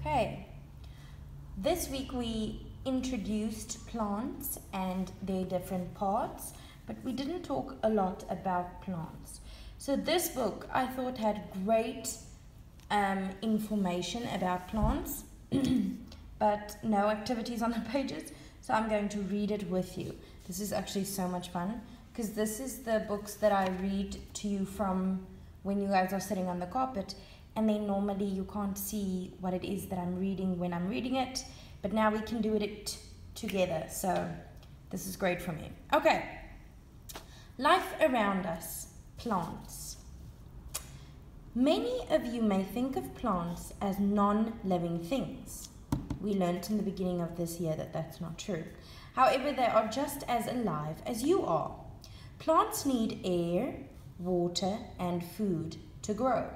Okay, this week we introduced plants and their different parts, but we didn't talk a lot about plants. So this book I thought had great information about plants, but no activities on the pages, so I'm going to read it with you. This is actually so much fun, because this is the books that I read to you from when you guys are sitting on the carpet, and then normally you can't see what it is that I'm reading when I'm reading it, but now we can do it together, so this is great for me. Okay, life around us, plants. Many of you may think of plants as non-living things. We learned in the beginning of this year that that's not true. However, they are just as alive as you are. Plants need air, water, and food to grow.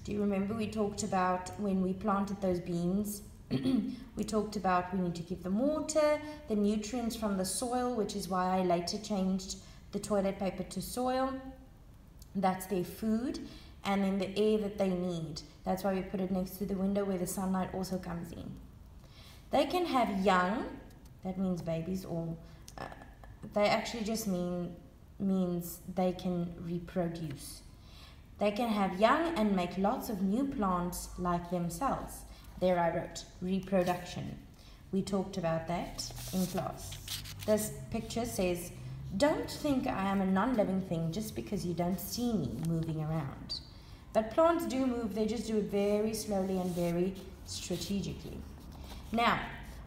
Do you remember we talked about when we planted those beans? We talked about we need to give them water, the nutrients from the soil, which is why I later changed the toilet paper to soil. That's their food. And then the air that they need. That's why we put it next to the window where the sunlight also comes in. They can have young, that means babies, or they actually just means they can reproduce. They can have young and make lots of new plants like themselves. There I wrote, reproduction. We talked about that in class. This picture says, don't think I am a non-living thing just because you don't see me moving around. But plants do move, they just do it very slowly and very strategically. Now,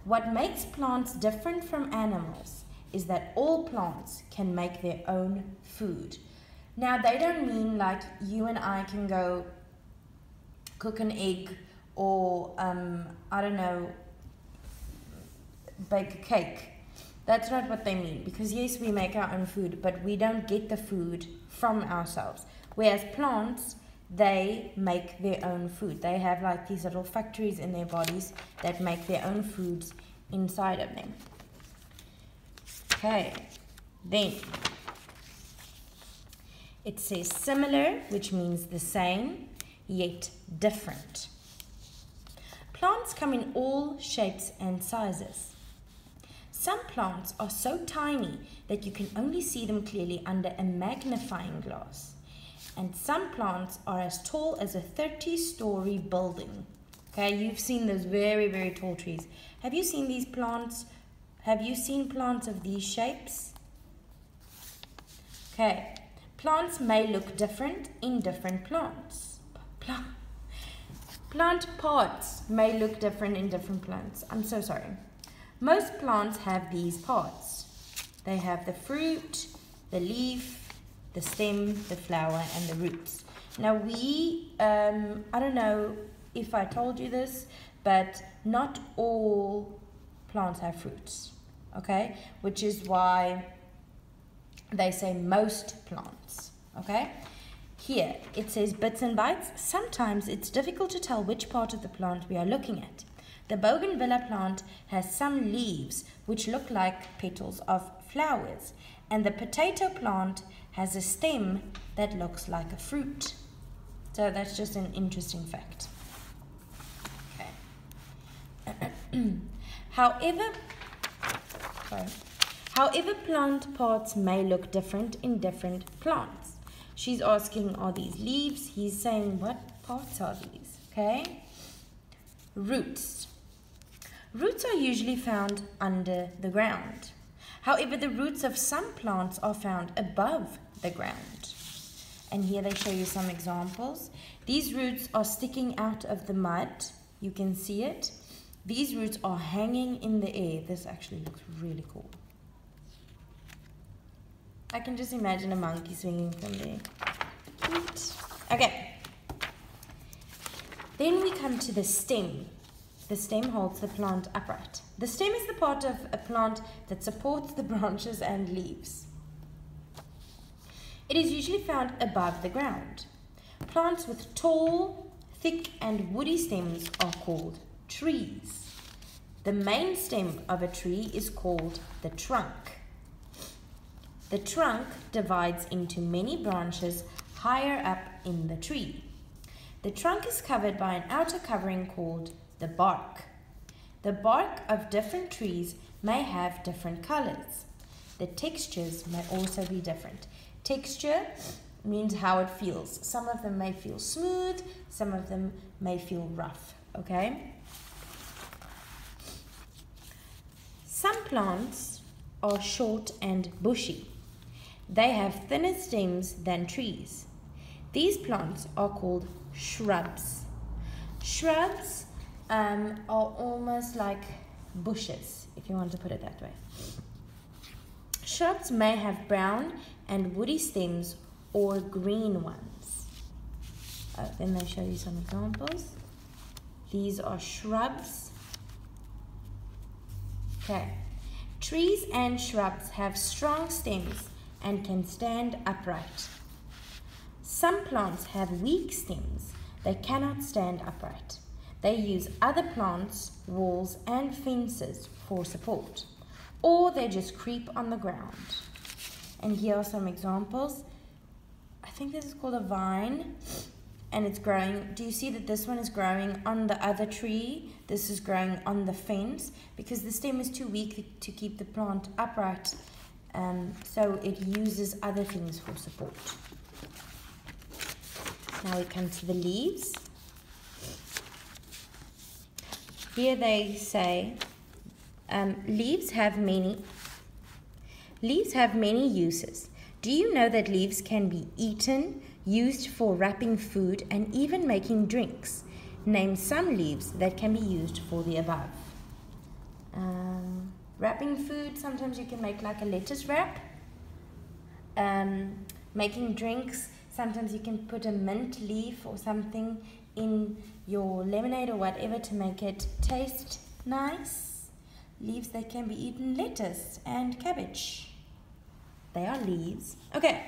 what makes plants different from animals is that all plants can make their own food. Now, they don't mean like you and I can go cook an egg or, I don't know, bake a cake. That's not what they mean, because yes, we make our own food, but we don't get the food from ourselves. Whereas plants, they make their own food. They have like these little factories in their bodies that make their own foods inside of them. Okay, then it says similar, which means the same, yet different. Plants come in all shapes and sizes. Some plants are so tiny that you can only see them clearly under a magnifying glass. And some plants are as tall as a 30-story building. Okay, you've seen those very, very tall trees. Have you seen these plants? Have you seen plants of these shapes? Okay, plants may look different in different plants. Plant parts may look different in different plants. I'm so sorry. Most plants have these parts. They have the fruit, the leaf, the stem, the flower, and the roots. Now I don't know if I told you this, but not all plants have fruits, okay? Which is why they say most plants, okay? Here, it says bits and bytes. Sometimes it's difficult to tell which part of the plant we are looking at. The bougainvillea plant has some leaves which look like petals of flowers, and the potato plant has a stem that looks like a fruit. So that's just an interesting fact. Okay. However, plant parts may look different in different plants. She's asking, are these leaves? He's saying, what parts are these? Okay. Roots. Roots are usually found under the ground. However, the roots of some plants are found above the ground. And here they show you some examples. These roots are sticking out of the mud. You can see it. These roots are hanging in the air. This actually looks really cool. I can just imagine a monkey swinging from there. Cute. Okay. Then we come to the stem. The stem holds the plant upright. The stem is the part of a plant that supports the branches and leaves. It is usually found above the ground. Plants with tall, thick and woody stems are called trees. The main stem of a tree is called the trunk. The trunk divides into many branches higher up in the tree. The trunk is covered by an outer covering called the bark. The bark of different trees may have different colors. The textures may also be different. Texture means how it feels. Some of them may feel smooth, some of them may feel rough, okay? Some plants are short and bushy. They have thinner stems than trees. These plants are called shrubs. Shrubs are almost like bushes, if you want to put it that way. Shrubs may have brown and woody stems or green ones. Then they show you some examples. These are shrubs. Okay. Trees and shrubs have strong stems and can stand upright. Some plants have weak stems. They cannot stand upright. They use other plants, walls, and fences for support, or they just creep on the ground. And here are some examples. I think this is called a vine, and it's growing. Do you see that this one is growing on the other tree? This is growing on the fence because the stem is too weak to keep the plant upright, so it uses other things for support. Now we come to the leaves. Here they say, leaves have many uses. Do you know that leaves can be eaten, used for wrapping food, and even making drinks? Name some leaves that can be used for the above. Wrapping food, sometimes you can make like a lettuce wrap. Making drinks, sometimes you can put a mint leaf or something in your lemonade or whatever to make it taste nice. Leaves that can be eaten, lettuce and cabbage. They are leaves. Okay.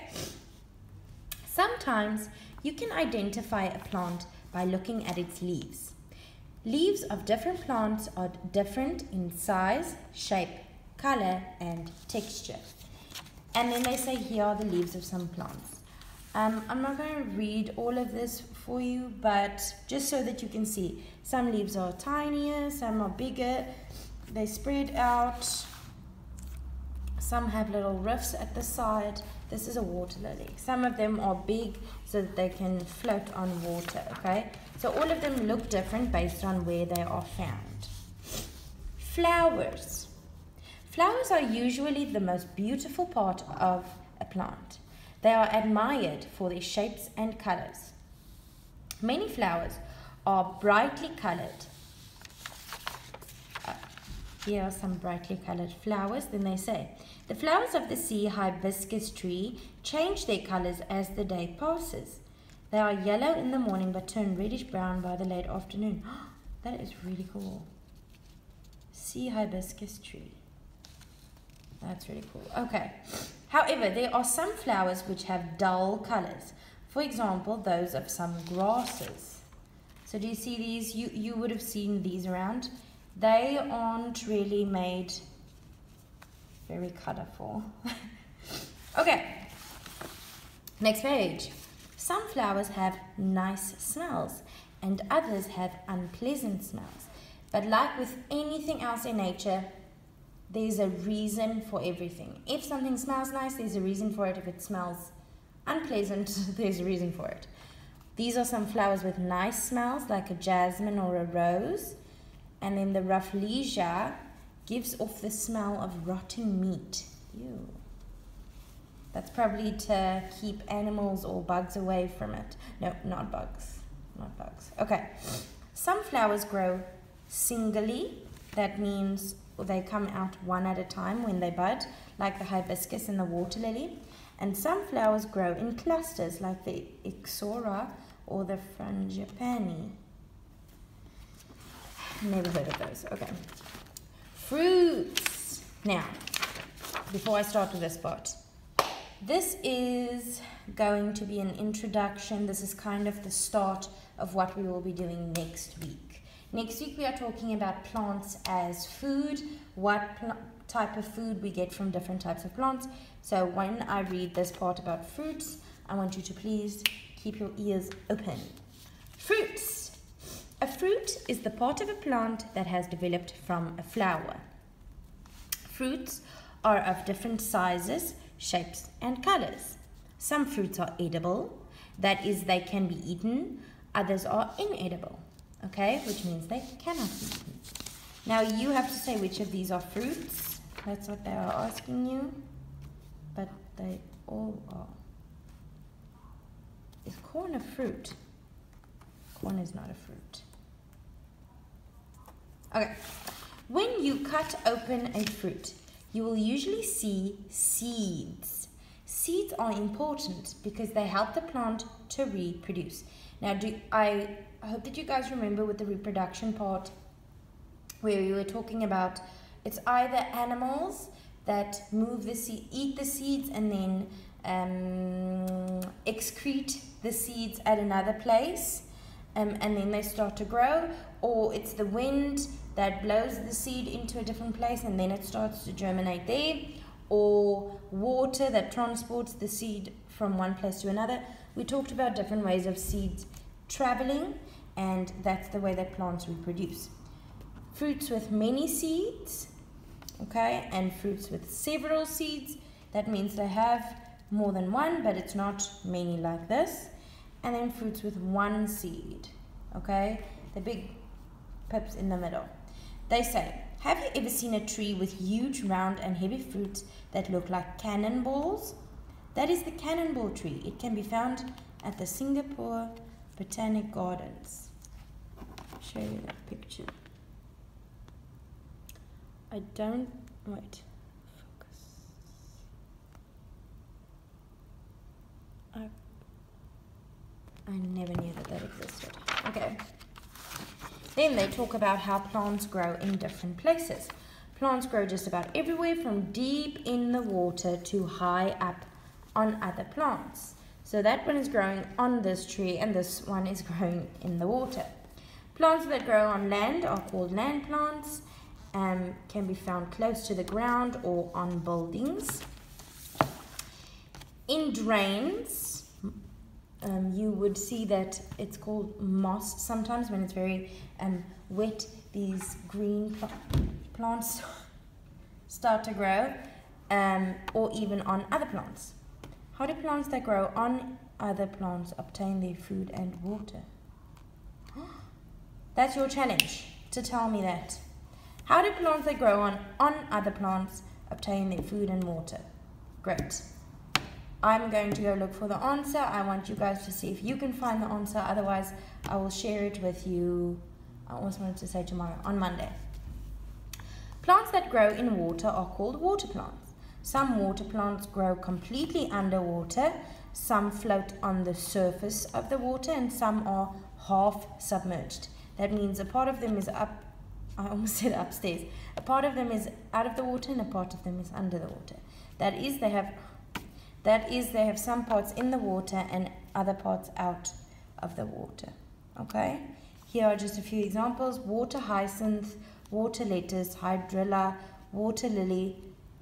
Sometimes you can identify a plant by looking at its leaves. Leaves of different plants are different in size, shape, color, and texture. And then they say here are the leaves of some plants. I'm not going to read all of this for you, but just so that you can see. Some leaves are tinier, some are bigger. They spread out. Some have little rifts at the side. This is a water lily. Some of them are big so that they can float on water, okay? So all of them look different based on where they are found. Flowers. Flowers are usually the most beautiful part of a plant. They are admired for their shapes and colors. Many flowers are brightly colored. Here are some brightly colored flowers. Then they say, the flowers of the sea hibiscus tree change their colors as the day passes. They are yellow in the morning but turn reddish brown by the late afternoon. That is really cool. Sea hibiscus tree. That's really cool. Okay. However, there are some flowers which have dull colors. For example, those of some grasses. So do you see these? You would have seen these around. They aren't really made very colorful. Okay. Next page. Some flowers have nice smells and others have unpleasant smells. But like with anything else in nature, there's a reason for everything. If something smells nice, there's a reason for it. If it smells unpleasant, there's a reason for it. These are some flowers with nice smells, like a jasmine or a rose. And then the rafflesia gives off the smell of rotten meat. Ew. That's probably to keep animals or bugs away from it. No, not bugs. Not bugs. Okay. Some flowers grow singly. That means they come out one at a time when they bud, like the hibiscus and the water lily. And some flowers grow in clusters, like the ixora or the frangipani. Never heard of those. Okay. Fruits. Now, before I start with this part, this is going to be an introduction. This is kind of the start of what we will be doing next week. Next week we are talking about plants as food, what type of food we get from different types of plants. So when I read this part about fruits, I want you to please keep your ears open. Fruits. A fruit fruit is the part of a plant that has developed from a flower. Fruits are of different sizes, shapes, and colors. Some fruits are edible, that is, they can be eaten. Others are inedible, okay, which means they cannot be eaten. Now you have to say which of these are fruits. That's what they are asking you, but they all are. Is corn a fruit? Corn is not a fruit. Okay, when you cut open a fruit, you will usually see seeds. Seeds are important because they help the plant to reproduce. Now, I hope that you guys remember with the reproduction part where we were talking about it's either animals that move the seed, eat the seeds and then excrete the seeds at another place and then they start to grow, or it's the wind that blows the seed into a different place and then it starts to germinate there, or water that transports the seed from one place to another. We talked about different ways of seeds traveling, and that's the way that plants reproduce. Fruits with many seeds, okay, and fruits with several seeds, that means they have more than one, but it's not many like this. And then fruits with one seed, okay, the big pips in the middle. They say, have you ever seen a tree with huge, round and heavy fruits that look like cannonballs? That is the cannonball tree. It can be found at the Singapore Botanic Gardens. I'll show you that picture. I don't, wait, focus. I never knew that existed. Okay. Then they talk about how plants grow in different places. Plants grow just about everywhere, from deep in the water to high up on other plants. So that one is growing on this tree and this one is growing in the water. Plants that grow on land are called land plants, can be found close to the ground or on buildings. In drains, you would see that it's called moss. Sometimes when it's very wet, these green plants start to grow, or even on other plants. How do plants that grow on other plants obtain their food and water? That's your challenge, to tell me that. How do plants that grow on other plants obtain their food and water? Great. I'm going to go look for the answer. I want you guys to see if you can find the answer. Otherwise, I will share it with you, I almost wanted to say tomorrow, on Monday. Plants that grow in water are called water plants. Some water plants grow completely underwater. Some float on the surface of the water, and some are half submerged. That means a part of them is up, I almost said upstairs. A part of them is out of the water and a part of them is under the water. That is, they have some parts in the water and other parts out of the water. Okay? Here are just a few examples. Water hyacinth, water lettuce, hydrilla, water lily,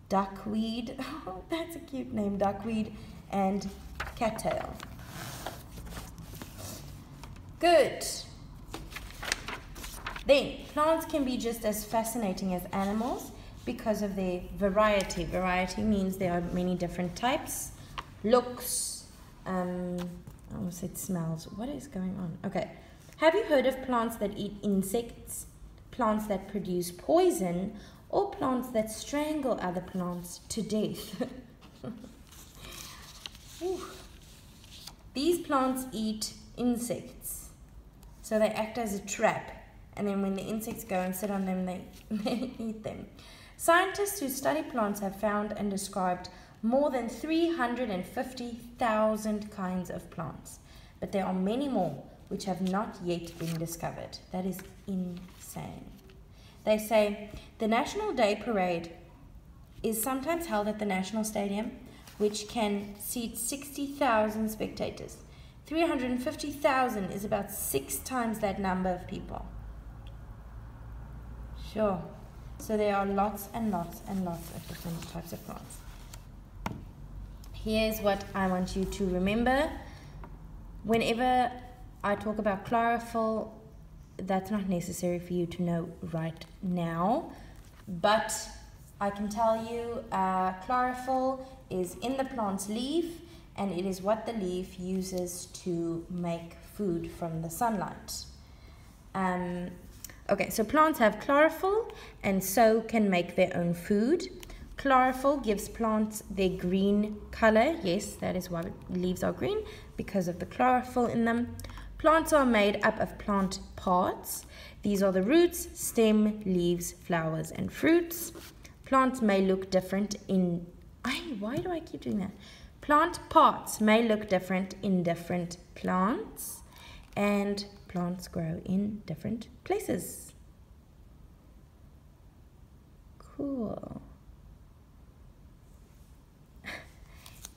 duckweed. Oh, that's a cute name, duckweed, and cattail. Good. Then, plants can be just as fascinating as animals because of their variety. Variety means there are many different types, looks, I almost said smells. What is going on? Okay. Have you heard of plants that eat insects, plants that produce poison, or plants that strangle other plants to death? These plants eat insects, so they act as a trap, and then when the insects go and sit on them, they eat them. Scientists who study plants have found and described more than 350,000 kinds of plants, but there are many more which have not yet been discovered. That is insane. They say the National Day Parade is sometimes held at the National Stadium, which can seat 60,000 spectators. 350,000 is about 6 times that number of people. Sure. So there are lots and lots and lots of different types of plants. Here's what I want you to remember. Whenever I talk about chlorophyll that's not necessary for you to know right now, but I can tell you chlorophyll is in the plant's leaf, and it is what the leaf uses to make food from the sunlight. Okay, so plants have chlorophyll and so can make their own food. Chlorophyll gives plants their green color. Yes, that is why leaves are green, because of the chlorophyll in them. Plants are made up of plant parts. These are the roots, stem, leaves, flowers, and fruits. Plants may look different in... why do I keep doing that? Plant parts may look different in different plants, and plants grow in different places. Cool.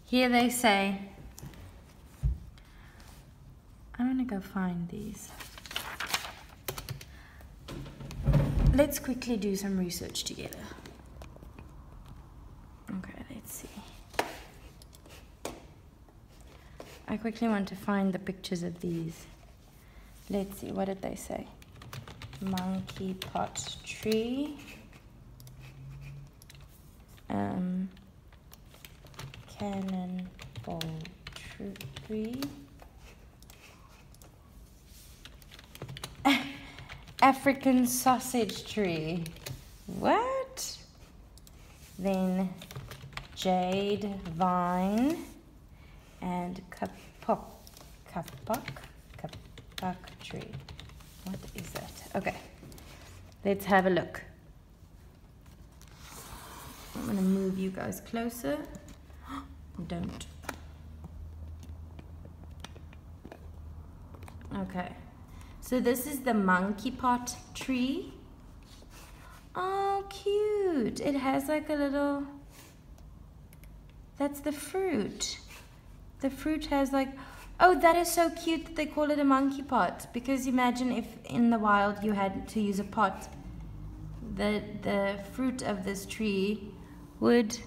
Here they say, I'm going to go find these. Let's quickly do some research together. Okay, let's see. I quickly want to find the pictures of these. Let's see, what did they say? Monkey pot tree. Cannonball tree. African sausage tree. What? Then jade vine and kapok tree. What is that? Okay, let's have a look. I'm going to move you guys closer. Don't. Okay, so this is the monkey pot tree. Oh, cute. It has like a little... That's the fruit. The fruit has like... Oh, that is so cute that they call it a monkey pot. Because imagine if in the wild you had to use a pot. The fruit of this tree would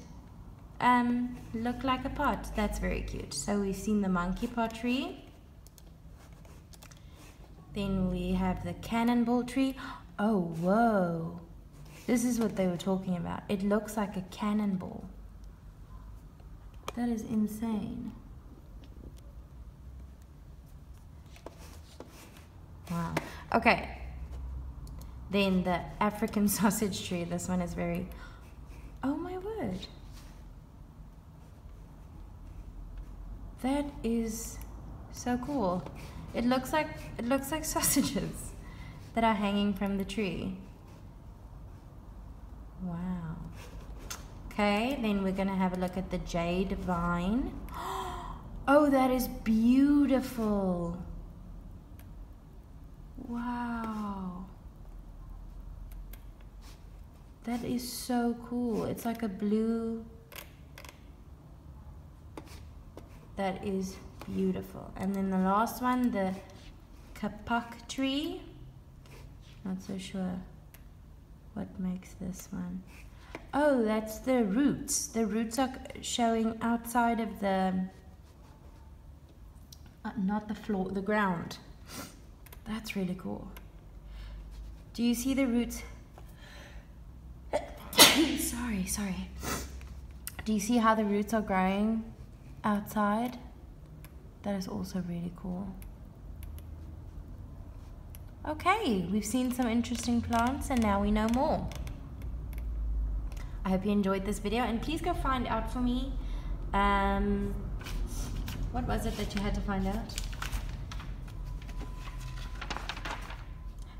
look like a pot. That's very cute. So we've seen the monkey pot tree. Then we have the cannonball tree. Oh, whoa. This is what they were talking about. It looks like a cannonball. That is insane. Wow. Okay. Then the African sausage tree. This one is very... Oh my word. That is so cool. It looks like sausages that are hanging from the tree. Wow. Okay, then we're gonna have a look at the jade vine. Oh, that is beautiful. Wow. That is so cool. It's like a blue. That is beautiful. And then the last one, the kapok tree. Not so sure what makes this one. Oh, that's the roots. The roots are showing outside of the, not the floor, the ground. That's really cool. Do you see the roots? sorry. Do you see how the roots are growing outside? That is also really cool. Okay, we've seen some interesting plants and now we know more. I hope you enjoyed this video, and please go find out for me, what was it that you had to find out?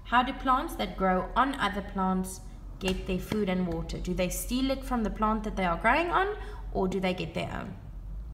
How do plants that grow on other plants get their food and water? Do they steal it from the plant that they are growing on, or do they get their own?